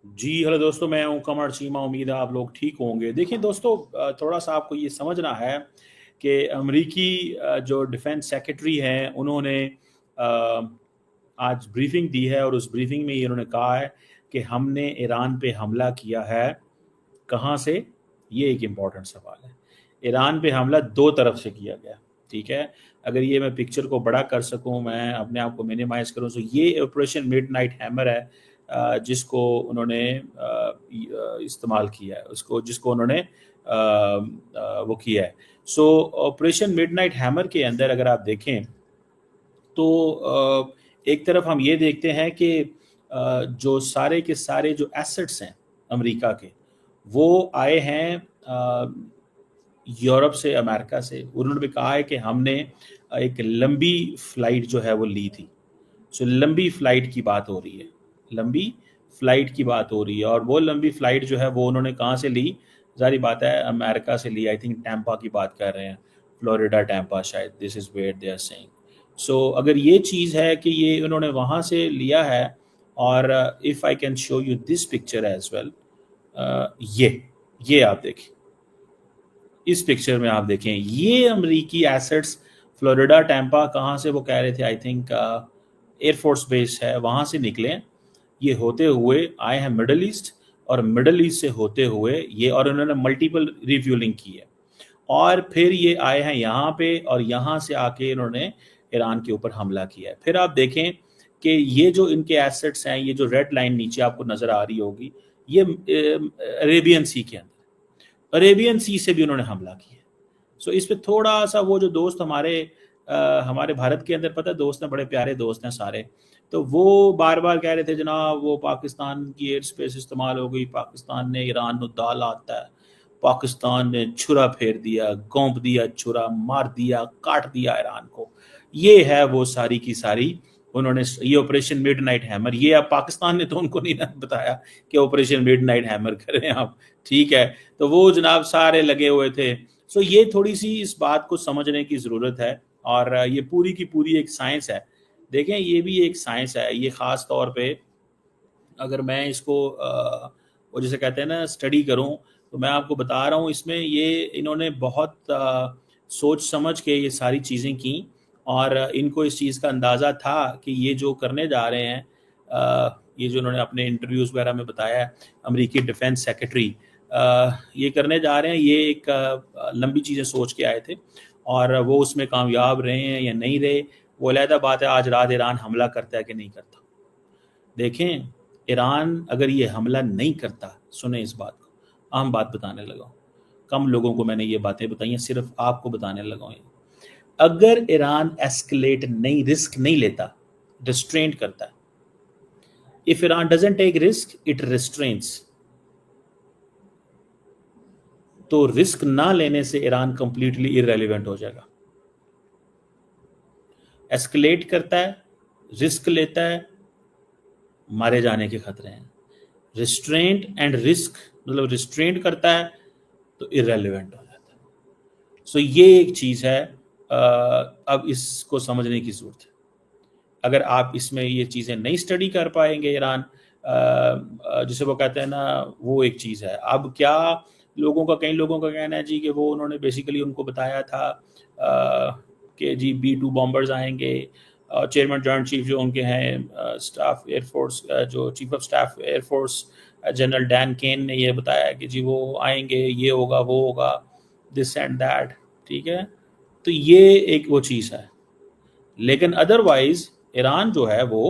जी hello दोस्तों, मैं हूं कमर चीमा। उम्मीद है आप लोग ठीक होंगे। देखिए दोस्तों, थोड़ा सा आपको ये समझना है कि अमेरिकी जो डिफेंस सेक्रेटरी हैं उन्होंने अ, आज ब्रीफिंग दी है और उस ब्रीफिंग में ये उन्होंने कहा है कि हमने ईरान पे हमला किया है। कहाँ से? ये एक इम्पॉर्टेंट सवाल है। ईरान पे हमला दो तरफ से किया गया, ठीक है। अगर ये मैं पिक्चर को बड़ा कर सकूं, मैं अपने आप को मिनिमाइज करूं, तो ये ऑपरेशन मिडनाइट हैमर है, जिसको उन्होंने इस्तेमाल किया है, उसको जिसको उन्होंने वो किया है। सो ऑपरेशन मिडनाइट हैमर के अंदर अगर आप देखें तो एक तरफ हम ये देखते हैं कि जो सारे के सारे जो एसेट्स हैं अमेरिका के, वो आए हैं यूरोप से, अमेरिका से। उन्होंने भी कहा है कि हमने एक लंबी फ्लाइट जो है वो ली थी। सो लंबी फ्लाइट की बात हो रही है, लंबी फ्लाइट की बात हो रही है। और वो लंबी फ्लाइट जो है वो उन्होंने कहाँ से ली? जारी बात है अमेरिका से ली। आई थिंक टैंपा की बात कर रहे हैं, फ्लोरिडा टैंपा शायद, this is where they are saying. So अगर ये चीज़ है कि ये उन्होंने वहाँ से लिया है, और if I can show you this picture as well, ये आप देखें, इस पिक्चर में आप देखें ये अमरीकी एसेट्स फ्लोरिडा टैंपा, कहाँ से वो कह रहे थे, आई थिंक एयरफोर्स बेस है, वहाँ से निकले। ये होते हुए आए हैं मिडल ईस्ट, और मिडल ईस्ट से होते हुए ये, और उन्होंने मल्टीपल रिफ्यूलिंग की है, और फिर ये आए हैं यहाँ पे, और यहाँ से आके इन्होंने ईरान के ऊपर हमला किया है। फिर आप देखें कि ये जो इनके एसेट्स हैं, ये जो रेड लाइन नीचे आपको नज़र आ रही होगी, ये अरेबियन सी के अंदर, अरेबियन सी से भी उन्होंने हमला किया। सो इस पे थोड़ा सा वो जो दोस्त हमारे भारत के अंदर, पता है, दोस्त हैं, बड़े प्यारे दोस्त हैं सारे, तो वो बार बार कह रहे थे जनाब वो पाकिस्तान की एयर स्पेस इस्तेमाल हो गई, पाकिस्तान ने ईरान को दाल आता है, पाकिस्तान ने छुरा फेर दिया, गोंप दिया छुरा, मार दिया, काट दिया ईरान को। ये है वो सारी की सारी, उन्होंने ये ऑपरेशन मिडनाइट हैमर, ये अब पाकिस्तान ने तो उनको नहीं बताया कि ऑपरेशन मिडनाइट हैमर करें आप, ठीक है। तो वो जनाब सारे लगे हुए थे। सो ये थोड़ी सी इस बात को समझने की ज़रूरत है, और ये पूरी की पूरी एक साइंस है। देखें, ये भी एक साइंस है। ये ख़ास तौर पे अगर मैं इसको वो जैसे कहते हैं ना स्टडी करूं, तो मैं आपको बता रहा हूँ, इसमें ये इन्होंने बहुत सोच समझ के ये सारी चीज़ें की, और इनको इस चीज़ का अंदाज़ा था कि ये जो करने जा रहे हैं, ये जो उन्होंने अपने इंटरव्यूज़ वगैरह में बताया है, अमेरिकी डिफेंस सेक्रेटरी ये करने जा रहे हैं, ये एक लंबी चीज़ें सोच के आए थे, और वो उसमें कामयाब रहे हैं या नहीं रहे, वो अलहदा बात है। आज रात ईरान हमला करता है कि नहीं करता? देखें, ईरान अगर ये हमला नहीं करता, सुने इस बात को, अहम बात बताने लगा हूँ, कम लोगों को मैंने ये बातें बताई हैं, सिर्फ आपको बताने लगा हूँ। अगर ईरान एस्केलेट नहीं, रिस्क नहीं लेता, रिस्ट्रेंट करता है, if Iran doesn't take risk, it restraints, तो रिस्क ना लेने से ईरान कंप्लीटली इररेलेवेंट हो जाएगा। एस्केलेट करता है, रिस्क लेता है, मारे जाने के खतरे हैं। रिस्ट्रेंट एंड रिस्क, मतलब रिस्ट्रेंट करता है तो इररेलेवेंट हो जाता है। सो ये एक चीज़ है, अब इसको समझने की ज़रूरत है। अगर आप इसमें ये चीज़ें नहीं स्टडी कर पाएंगे, ईरान जिसे वो कहते हैं ना, वो एक चीज़ है। अब क्या लोगों का, कई लोगों का कहना है जी कि वो उन्होंने बेसिकली उनको बताया था कि जी B-2 बॉम्बर्स आएंगे। चेयरमैन जॉइंट चीफ जो उनके हैं स्टाफ एयरफोर्स, जो chief of staff air force general Dan Caine ने ये बताया कि जी वो आएंगे, ये होगा, वो होगा, दिस एंड दैट, ठीक है। तो ये एक वो चीज़ है। लेकिन अदरवाइज ईरान जो है वो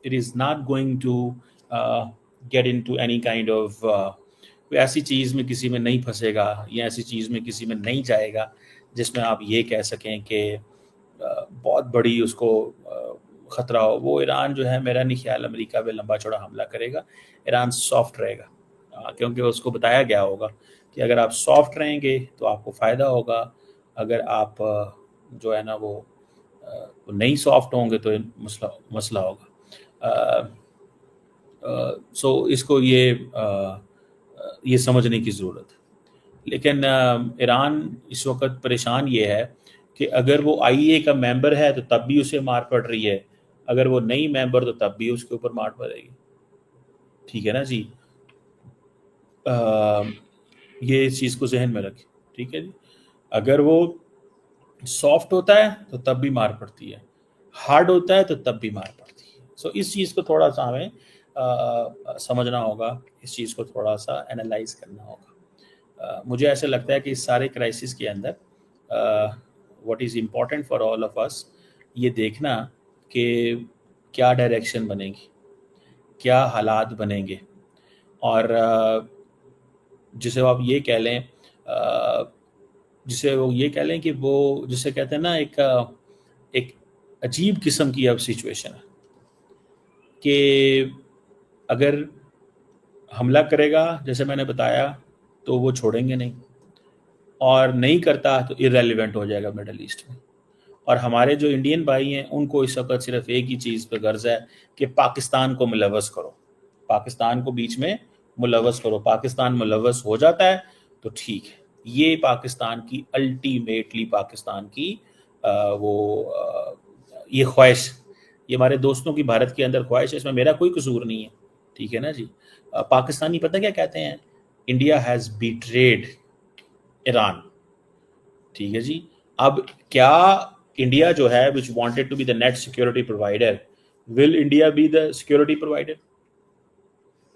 it is not going to get into any kind of, कोई ऐसी चीज़ में किसी में नहीं फंसेगा, या ऐसी चीज़ में किसी में नहीं जाएगा जिसमें आप ये कह सकें कि बहुत बड़ी उसको ख़तरा हो। वो ईरान जो है, मेरा नहीं ख्याल अमेरिका पे लंबा चौड़ा हमला करेगा। ईरान सॉफ्ट रहेगा, क्योंकि उसको बताया गया होगा कि अगर आप सॉफ्ट रहेंगे तो आपको फ़ायदा होगा, अगर आप जो है ना वो नहीं सॉफ्ट होंगे तो मसला मसला होगा। सो इसको ये समझने की ज़रूरत है। लेकिन ईरान इस वक्त परेशान ये है कि अगर वो IEA का मेंबर है तो तब भी उसे मार पड़ रही है, अगर वो नहीं मेंबर तो तब भी उसके ऊपर मार पड़ेगी। ठीक है ना जी। ये इस चीज़ को जहन में रखें, ठीक है जी। अगर वो सॉफ्ट होता है तो तब भी मार पड़ती है, हार्ड होता है तो तब भी मार पड़ती है। सो इस चीज़ को थोड़ा सा हमें समझना होगा, इस चीज़ को थोड़ा सा एनालाइज करना होगा। मुझे ऐसे लगता है कि इस सारे क्राइसिस के अंदर what is important for all of us, ये देखना कि क्या डायरेक्शन बनेगी, क्या हालात बनेंगे, और जिसे आप ये कह लें, जिसे वो ये कह लें कि वो जिसे कहते हैं ना, एक अजीब किस्म की अब सिचुएशन है कि अगर हमला करेगा जैसे मैंने बताया तो वो छोड़ेंगे नहीं, और नहीं करता तो इररेलेवेंट हो जाएगा मिडल ईस्ट में। और हमारे जो इंडियन भाई हैं उनको इस वक्त सिर्फ एक ही चीज़ पे गर्ज है कि पाकिस्तान को मुलव्वस करो, पाकिस्तान को बीच में मुलव्वस करो। पाकिस्तान मुलव्वस हो जाता है तो ठीक है। ये पाकिस्तान की अल्टीमेटली पाकिस्तान की ये ख्वाहिश, ये हमारे दोस्तों की भारत के अंदर ख्वाहिश है, इसमें मेरा कोई कसूर नहीं है, ठीक है ना जी। पाकिस्तानी पता क्या कहते हैं, इंडिया हैज़ बीट्रेड ईरान, ठीक है जी। अब क्या इंडिया जो है which wanted to be the net security provider, will India be the security provider,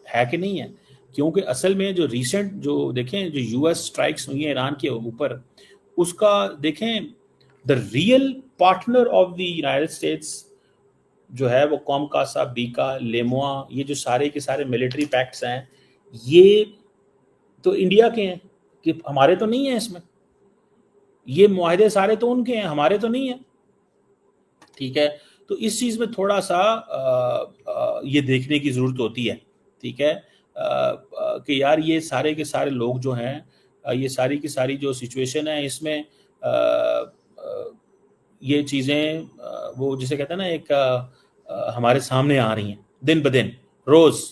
है कि नहीं है? क्योंकि असल में जो रिसेंट जो देखें जो यूएस स्ट्राइक्स हुई हैं ईरान के ऊपर, उसका देखें the real partner of the United states जो है वो कॉमकासा, बीका, लेमोआ, ये जो सारे के सारे मिलिट्री पैक्ट्स हैं, ये तो इंडिया के हैं, कि हमारे तो नहीं है इसमें। ये मुआहदे सारे तो उनके हैं, हमारे तो नहीं है, ठीक है। तो इस चीज़ में थोड़ा सा ये देखने की ज़रूरत होती है, ठीक है, कि यार ये सारे के सारे लोग जो हैं, ये सारी की सारी जो सिचुएशन है इसमें ये चीज़ें वो जिसे कहते हैं ना एक हमारे सामने आ रही हैं दिन ब दिन, रोज़,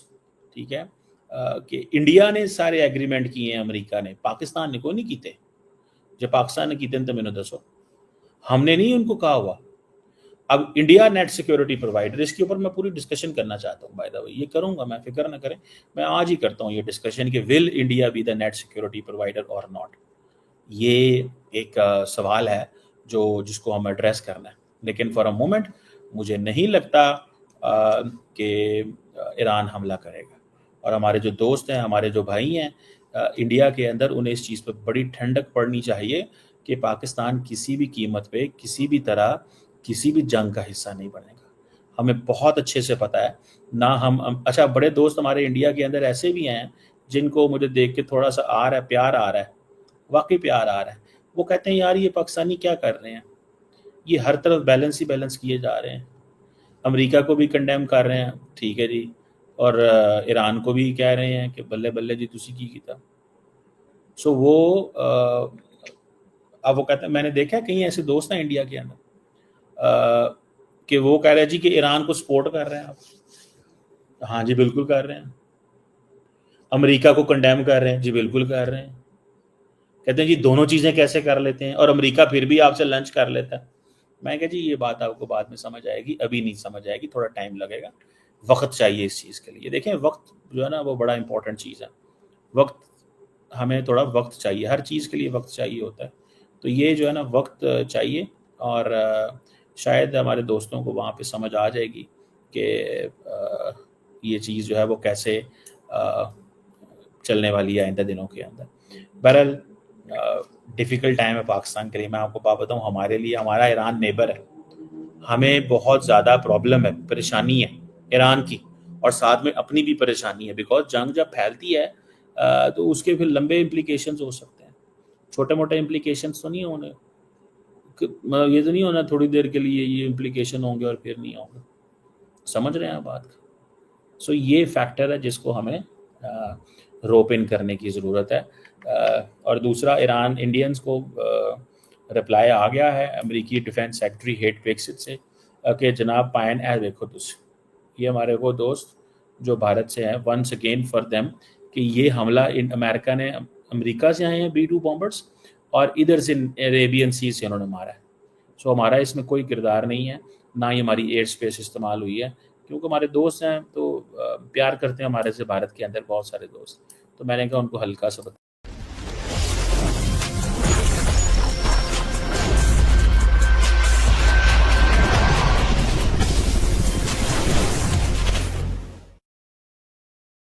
ठीक है। कि इंडिया ने सारे एग्रीमेंट किए हैं, अमेरिका ने, पाकिस्तान ने कोई नहीं कीते। जो पाकिस्तान ने कीते तो मैंने दसो, हमने नहीं उनको कहा हुआ। अब इंडिया नेट सिक्योरिटी प्रोवाइडर, इसके ऊपर मैं पूरी डिस्कशन करना चाहता हूँ, बाय द वे, ये करूंगा मैं, फिक्र ना करें, मैं आज ही करता हूँ ये डिस्कशन कि will India be the net security provider और नॉट। ये एक सवाल है जो जिसको हम एड्रेस करना है, लेकिन फॉर अ मोमेंट मुझे नहीं लगता कि ईरान हमला करेगा। और हमारे जो दोस्त हैं, हमारे जो भाई हैं इंडिया के अंदर, उन्हें इस चीज़ पर बड़ी ठंडक पड़नी चाहिए कि पाकिस्तान किसी भी कीमत पे, किसी भी तरह, किसी भी जंग का हिस्सा नहीं बनेगा। हमें बहुत अच्छे से पता है ना। हम अच्छा, बड़े दोस्त हमारे इंडिया के अंदर ऐसे भी हैं जिनको मुझे देख के थोड़ा सा आ रहा है, प्यार आ रहा है, वाकई प्यार आ रहा है। वो कहते हैं यार ये पाकिस्तानी क्या कर रहे हैं, ये हर तरफ बैलेंस ही बैलेंस किए जा रहे हैं, अमेरिका को भी कंडेम कर रहे हैं, ठीक है जी, और ईरान को भी कह रहे हैं कि बल्ले बल्ले जी तुसी की कीता। सो वो अब वो कहते हैं, मैंने देखा है कहीं ऐसे दोस्त हैं इंडिया के अंदर कि वो कह रहे हैं जी कि ईरान को सपोर्ट कर रहे हैं आप। हाँ जी बिल्कुल कर रहे हैं। अमेरिका को कंडेम कर रहे हैं, जी बिल्कुल कर रहे हैं। कहते हैं जी दोनों चीज़ें कैसे कर लेते हैं, और अमेरिका फिर भी आपसे लंच कर लेता है। मैं कहा जी ये बात आपको बाद में समझ आएगी, अभी नहीं समझ आएगी, थोड़ा टाइम लगेगा, वक्त चाहिए इस चीज़ के लिए। देखें वक्त जो है ना वो बड़ा इंपॉर्टेंट चीज़ है, वक्त, हमें थोड़ा वक्त चाहिए, हर चीज़ के लिए वक्त चाहिए होता है। तो ये जो है ना वक्त चाहिए, और शायद हमारे दोस्तों को वहाँ पे समझ आ जाएगी कि ये चीज़ जो है वो कैसे चलने वाली है आइंदा दिनों के अंदर। बहरहाल डिफ़िकल्ट टाइम है पाकिस्तान के लिए। मैं आपको बात बताऊँ, हमारे लिए, हमारा ईरान नेबर है, हमें बहुत ज़्यादा प्रॉब्लम है, परेशानी है ईरान की, और साथ में अपनी भी परेशानी है, बिकॉज जंग जब फैलती है तो उसके फिर लंबे इम्प्लीकेशंस हो सकते हैं, छोटे मोटे इम्प्लीकेशंस तो नहीं होने, मतलब ये तो नहीं होना थोड़ी देर के लिए ये इम्प्लीकेशन होंगे और फिर नहीं होंगे। समझ रहे हैं आप बात? सो ये फैक्टर है जिसको हमें रोप इन करने की ज़रूरत है। और दूसरा, ईरान इंडियंस को रिप्लाई आ गया है अमेरिकी डिफेंस सेक्रेटरी हेट विक्सित से कि जनाब पायन ए देखो तुस, ये हमारे वो दोस्त जो भारत से हैं, वंस अगेन फॉर देम, कि ये हमला इन अमेरिका ने, अमेरिका से आए हैं B-2 बॉम्बर्स, और इधर से अरेबियन सी से उन्होंने मारा है। सो हमारा इसमें कोई किरदार नहीं है, ना ही हमारी एयर स्पेस इस्तेमाल हुई है کیونکہ ہمارے دوست ہیں تو پیار کرتے ہیں ہمارے سے بھارت کے اندر بہت سارے دوست، تو میں نے کہا ان کو ہلکا سا